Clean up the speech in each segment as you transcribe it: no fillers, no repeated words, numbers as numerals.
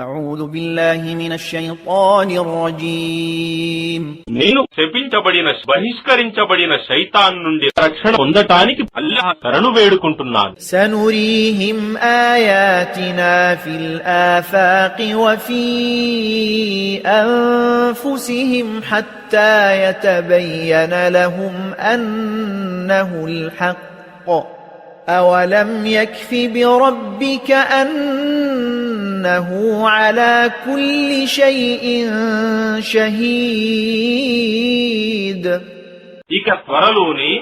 أعوذ بالله من الشيطان الرجيم నేను శపించబడిన బహిష్కరించబడిన శైతాన్ నుండి రక్షణ పొందటానికి అల్లాహ్ శరణు వేడుకుంటున్నాను. سنريهم آياتنا في الآفاق وفي أنفسهم حتى يتبين لهم أنه الحق أولم يكف بربك أنه على كل شيء شهيد ఇక త్వరలోనే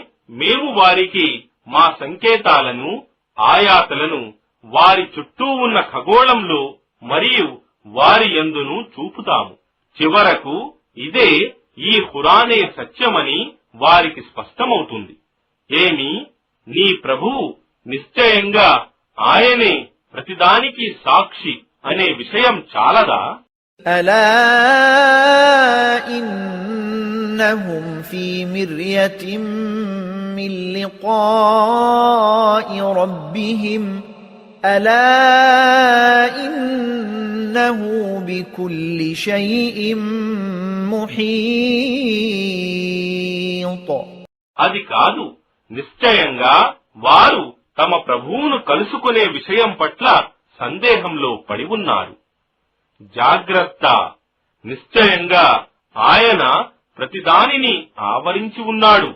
మేము వారికి మా సంకేతాలను ఆయాతలను వారి చుట్టూ ఉన్న ఖగోళంలో మరియు వారి యందును చూపుతాము. చివరకు ఇదే ఈ ఖురానే సత్యమని వారికి స్పష్టమవుతుంది. ఏమి నీ ప్రభువు నిశ్చయంగా ఆయనే ప్రతిదానికి సాక్షి అనే విషయం చాలదా? ألا إنهم في مرية من لقاء ربهم ألا إنه بكل شيء محيط అది కాదు, నిశ్చయంగా వారు తమ ప్రభువును కలుసుకునే విషయం పట్ల సందేహంలో పడి ఉన్నారు. జాగ్రత్త, నిశ్చయంగా ఆయన ప్రతిదానిని ఆవరించి ఉన్నాడు.